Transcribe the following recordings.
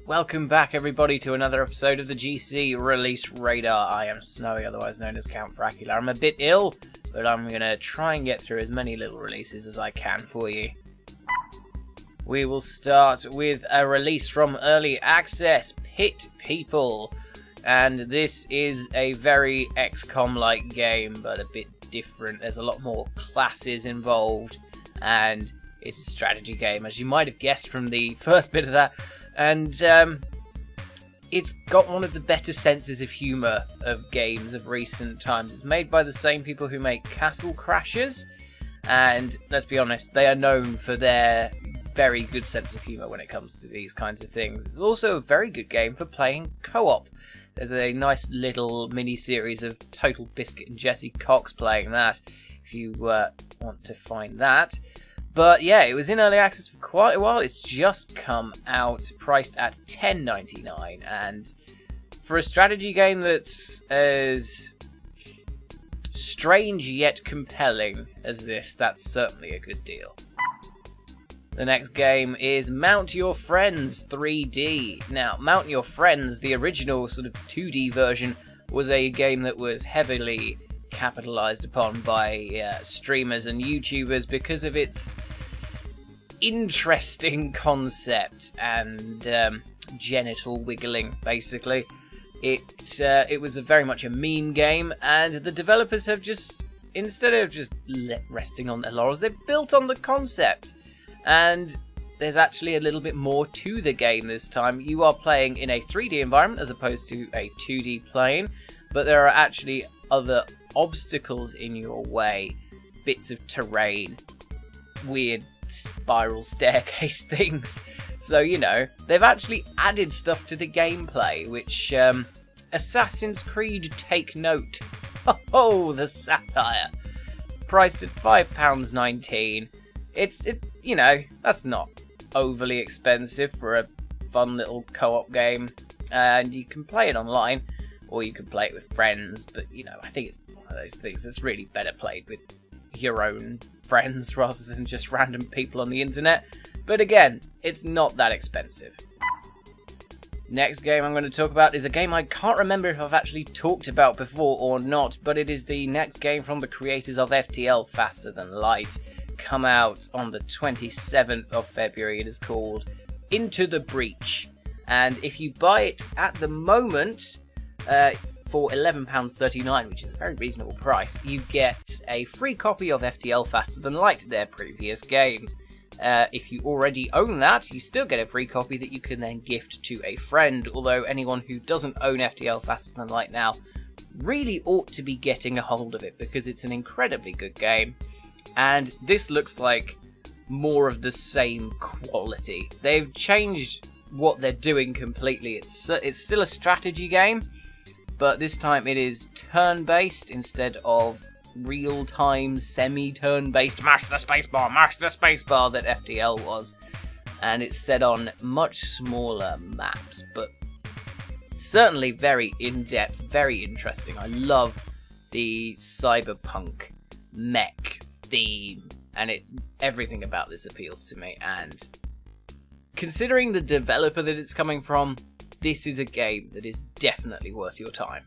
Welcome back, everybody, to another episode of the GC Release Radar. I am Snowy, otherwise known as Count Fracula. I'm a bit ill, but I'm going to try and get through as many little releases as I can for you. We will start with a release from Early Access, Pit People. And this is a very XCOM-like game, but a bit different. There's a lot more classes involved, and it's a strategy game, as you might have guessed from the first bit of that. And it's got one of the better senses of humour of games of recent times. It's made by the same people who make Castle Crashers, and let's be honest, they are known for their very good sense of humour when it comes to these kinds of things. It's also a very good game for playing co-op. There's a nice little mini-series of Total Biscuit and Jesse Cox playing that, if you want to find that. But yeah, it was in early access for quite a while. It's just come out, priced at $10.99, and for a strategy game that's as strange yet compelling as this, that's certainly a good deal. The next game is Mount Your Friends 3D. Now, Mount Your Friends, the original sort of 2D version, was a game that was heavily capitalized upon by streamers and YouTubers because of its interesting concept and genital wiggling, basically. It was very much a meme game, and the developers have just, instead of just resting on their laurels, they've built on the concept. And there's actually a little bit more to the game this time. You are playing in a 3D environment as opposed to a 2D plane, but there are actually other obstacles in your way, bits of terrain, weird spiral staircase things. So, you know, they've actually added stuff to the gameplay, which Assassin's Creed take note. Oh, the satire. Priced at £5.19. You know, that's not overly expensive for a fun little co-op game, and you can play it online, or you can play it with friends, but, you know, I think it's one of those things that's really better played with your own friends rather than just random people on the internet. But again, it's not that expensive. Next game I'm going to talk about is a game I can't remember if I've actually talked about before or not, but it is the next game from the creators of FTL Faster Than Light. Come out on the 27th of February. It is called Into the Breach, and if you buy it at the moment for £11.39, which is a very reasonable price, you get a free copy of FTL Faster Than Light, their previous game. If you already own that, you still get a free copy that you can then gift to a friend, although anyone who doesn't own FTL Faster Than Light now really ought to be getting a hold of it, because it's an incredibly good game. And this looks like more of the same quality. They've changed what they're doing completely. It's still a strategy game, but this time it is turn-based instead of real-time, semi-turn-based mash the spacebar that FTL was. And it's set on much smaller maps, but certainly very in-depth, very interesting. I love the cyberpunk mech theme, and everything about this appeals to me, and considering the developer that it's coming from, this is a game that is definitely worth your time.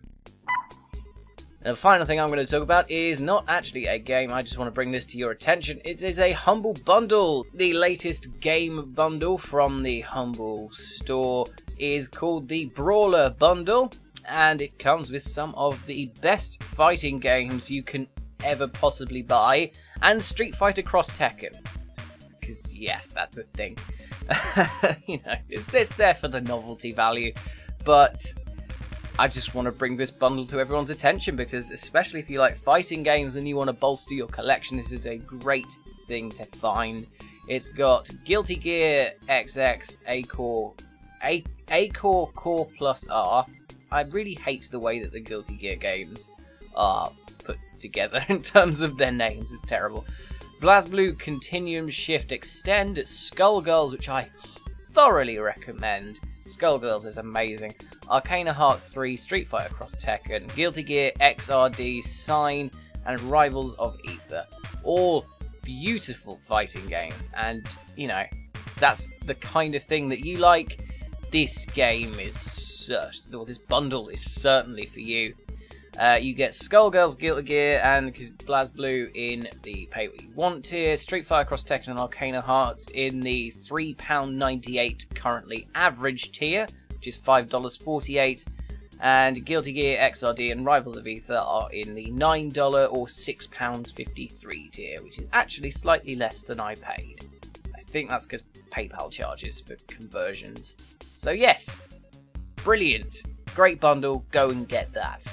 And the final thing I'm going to talk about is not actually a game. I just want to bring this to your attention. It is a Humble Bundle. The latest game bundle from the Humble store is called the Brawler Bundle, and it comes with some of the best fighting games you can ever possibly buy, and Street Fighter Cross Tekken, because yeah, that's a thing. You know, it's there for the novelty value, but I just want to bring this bundle to everyone's attention, because especially if you like fighting games and you want to bolster your collection, this is a great thing to find. It's got Guilty Gear XX A-Core Core Plus R. I really hate the way that the Guilty Gear games are put together in terms of their names. It's terrible. BlazBlue Continuum Shift Extend, Skullgirls, which I thoroughly recommend. Skullgirls is amazing. Arcana Heart 3, Street Fighter Cross Tekken, Guilty Gear XRD, Sign, and Rivals of Ether. All beautiful fighting games, and, you know, that's the kind of thing that you like. this game is, or this bundle is certainly for you. You get Skullgirls, Guilty Gear, and BlazBlue in the Pay What You Want tier, Street Fighter Cross Tekken and Arcana Hearts in the £3.98 currently average tier, which is $5.48, and Guilty Gear, XRD, and Rivals of Ether are in the $9 or £6.53 tier, which is actually slightly less than I paid. I think that's because PayPal charges for conversions. So yes, brilliant, great bundle, go and get that.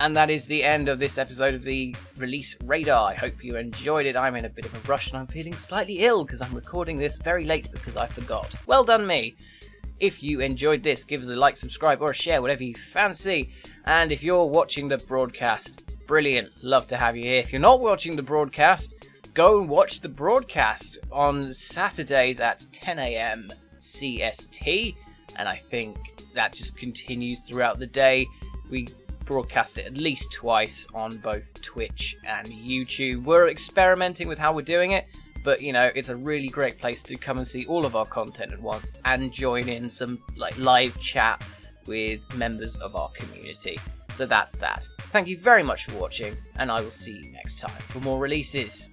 And that is the end of this episode of the Release Radar. I hope you enjoyed it. I'm in a bit of a rush and I'm feeling slightly ill because I'm recording this very late because I forgot. Well done me. If you enjoyed this, give us a like, subscribe or a share, whatever you fancy. And if you're watching the broadcast, brilliant. Love to have you here. If you're not watching the broadcast, go and watch the broadcast on Saturdays at 10 a.m. CST. And I think that just continues throughout the day. We broadcast it at least twice on both Twitch and YouTube. We're experimenting with how we're doing it, but you know, it's a really great place to come and see all of our content at once and join in some like live chat with members of our community. So that's that. Thank you very much for watching, and I will see you next time for more releases.